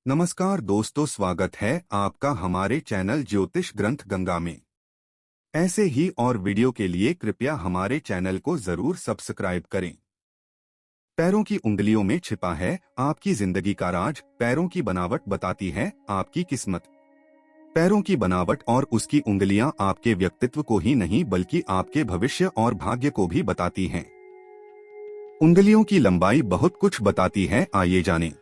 नमस्कार दोस्तों, स्वागत है आपका हमारे चैनल ज्योतिष ग्रंथ गंगा में। ऐसे ही और वीडियो के लिए कृपया हमारे चैनल को जरूर सब्सक्राइब करें। पैरों की उंगलियों में छिपा है आपकी जिंदगी का राज। पैरों की बनावट बताती है आपकी किस्मत। पैरों की बनावट और उसकी उंगलियां आपके व्यक्तित्व को ही नहीं बल्कि आपके भविष्य और भाग्य को भी बताती हैं। उंगलियों की लंबाई बहुत कुछ बताती है, आइए जानें।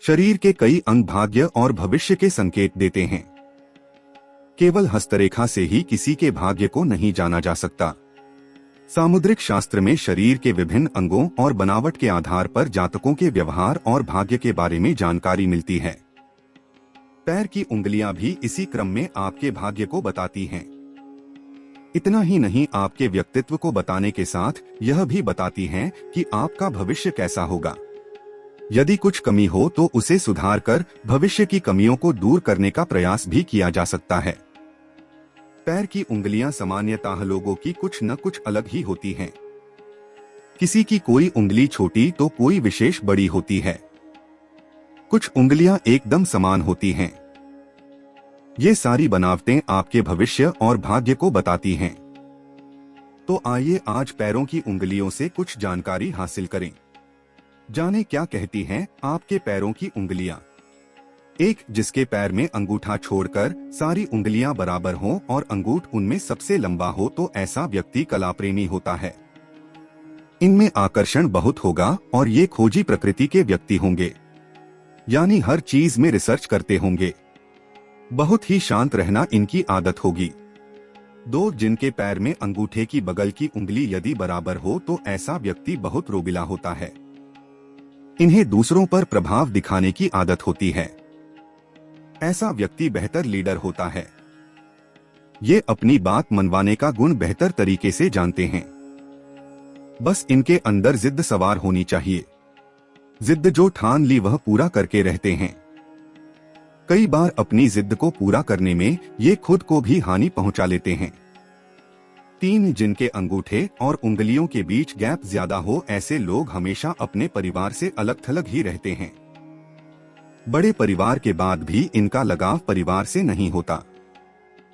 शरीर के कई अंग भाग्य और भविष्य के संकेत देते हैं। केवल हस्तरेखा से ही किसी के भाग्य को नहीं जाना जा सकता। सामुद्रिक शास्त्र में शरीर के विभिन्न अंगों और बनावट के आधार पर जातकों के व्यवहार और भाग्य के बारे में जानकारी मिलती है। पैर की उंगलियां भी इसी क्रम में आपके भाग्य को बताती हैं। इतना ही नहीं, आपके व्यक्तित्व को बताने के साथ यह भी बताती हैं कि आपका भविष्य कैसा होगा। यदि कुछ कमी हो तो उसे सुधार कर भविष्य की कमियों को दूर करने का प्रयास भी किया जा सकता है। पैर की उंगलियां सामान्यतः लोगों की कुछ न कुछ अलग ही होती हैं। किसी की कोई उंगली छोटी तो कोई विशेष बड़ी होती है। कुछ उंगलियां एकदम समान होती हैं। ये सारी बनावटें आपके भविष्य और भाग्य को बताती हैं। तो आइए आज पैरों की उंगलियों से कुछ जानकारी हासिल करें। जाने क्या कहती हैं आपके पैरों की उंगलियां। एक, जिसके पैर में अंगूठा छोड़कर सारी उंगलियां बराबर हों और अंगूठ उनमें सबसे लंबा हो तो ऐसा व्यक्ति कला प्रेमी होता है। इनमें आकर्षण बहुत होगा और ये खोजी प्रकृति के व्यक्ति होंगे, यानी हर चीज में रिसर्च करते होंगे। बहुत ही शांत रहना इनकी आदत होगी। दो, जिनके पैर में अंगूठे की बगल की उंगली यदि बराबर हो तो ऐसा व्यक्ति बहुत रोबिला होता है। इन्हें दूसरों पर प्रभाव दिखाने की आदत होती है। ऐसा व्यक्ति बेहतर लीडर होता है। ये अपनी बात मनवाने का गुण बेहतर तरीके से जानते हैं। बस इनके अंदर जिद्द सवार होनी चाहिए। जिद्द जो ठान ली वह पूरा करके रहते हैं। कई बार अपनी जिद्द को पूरा करने में ये खुद को भी हानि पहुंचा लेते हैं। तीन, जिनके अंगूठे और उंगलियों के बीच गैप ज्यादा हो, ऐसे लोग हमेशा अपने परिवार से अलग थलग ही रहते हैं। बड़े परिवार के बाद भी इनका लगाव परिवार से नहीं होता।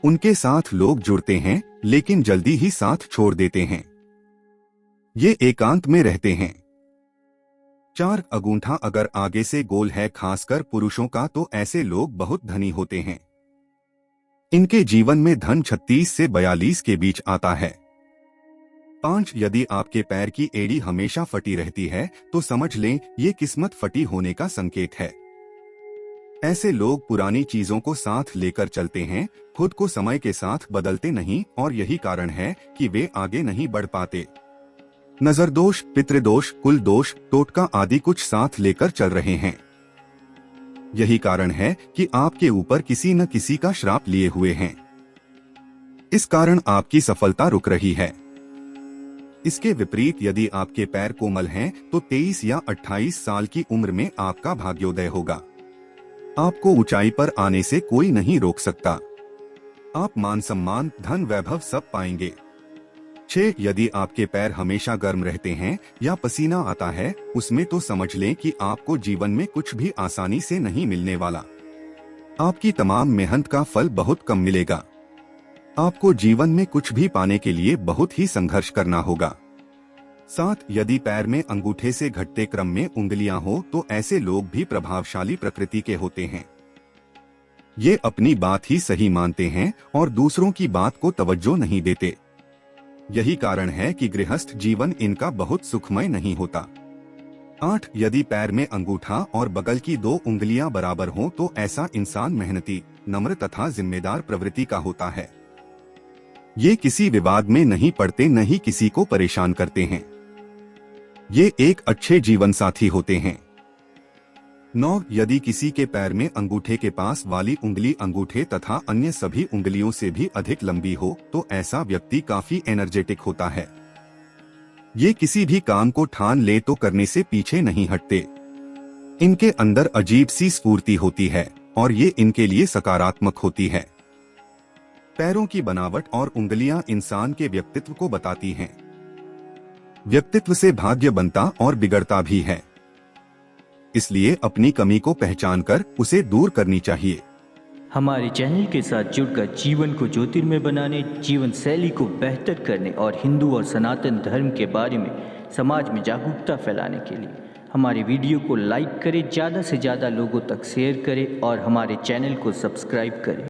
उनके साथ लोग जुड़ते हैं लेकिन जल्दी ही साथ छोड़ देते हैं। ये एकांत में रहते हैं। चार, अंगूठा अगर आगे से गोल है, खासकर पुरुषों का, तो ऐसे लोग बहुत धनी होते हैं। इनके जीवन में धन 36 से 42 के बीच आता है। 5, यदि आपके पैर की एड़ी हमेशा फटी रहती है तो समझ लें ये किस्मत फटी होने का संकेत है। ऐसे लोग पुरानी चीजों को साथ लेकर चलते हैं, खुद को समय के साथ बदलते नहीं और यही कारण है कि वे आगे नहीं बढ़ पाते। नजर दोष, पितृदोष, कुल दोष, टोटका आदि कुछ साथ लेकर चल रहे हैं। यही कारण है कि आपके ऊपर किसी न किसी का श्राप लिए हुए हैं। इस कारण आपकी सफलता रुक रही है। इसके विपरीत यदि आपके पैर कोमल हैं तो 23 या 28 साल की उम्र में आपका भाग्योदय होगा। आपको ऊंचाई पर आने से कोई नहीं रोक सकता। आप मान सम्मान, धन, वैभव सब पाएंगे। 6, यदि आपके पैर हमेशा गर्म रहते हैं या पसीना आता है, उसमें तो समझ लें कि आपको जीवन में कुछ भी आसानी से नहीं मिलने वाला। आपकी तमाम मेहनत का फल बहुत कम मिलेगा। आपको जीवन में कुछ भी पाने के लिए बहुत ही संघर्ष करना होगा। 7, यदि पैर में अंगूठे से घटते क्रम में उंगलियां हो तो ऐसे लोग भी प्रभावशाली प्रकृति के होते हैं। ये अपनी बात ही सही मानते हैं और दूसरों की बात को तवज्जो नहीं देते। यही कारण है कि गृहस्थ जीवन इनका बहुत सुखमय नहीं होता। 8, यदि पैर में अंगूठा और बगल की 2 उंगलियां बराबर हों तो ऐसा इंसान मेहनती, नम्र तथा जिम्मेदार प्रवृत्ति का होता है। ये किसी विवाद में नहीं पड़ते, न ही किसी को परेशान करते हैं। ये एक अच्छे जीवन साथी होते हैं। 9, यदि किसी के पैर में अंगूठे के पास वाली उंगली अंगूठे तथा अन्य सभी उंगलियों से भी अधिक लंबी हो तो ऐसा व्यक्ति काफी एनर्जेटिक होता है। ये किसी भी काम को ठान ले तो करने से पीछे नहीं हटते। इनके अंदर अजीब सी स्फूर्ति होती है और ये इनके लिए सकारात्मक होती है। पैरों की बनावट और उंगलियां इंसान के व्यक्तित्व को बताती हैं। व्यक्तित्व से भाग्य बनता और बिगड़ता भी है। इसलिए अपनी कमी को पहचानकर उसे दूर करनी चाहिए। हमारे चैनल के साथ जुड़कर जीवन को ज्योतिर्मय बनाने, जीवन शैली को बेहतर करने और हिंदू और सनातन धर्म के बारे में समाज में जागरूकता फैलाने के लिए हमारे वीडियो को लाइक करें, ज़्यादा से ज़्यादा लोगों तक शेयर करें और हमारे चैनल को सब्सक्राइब करें।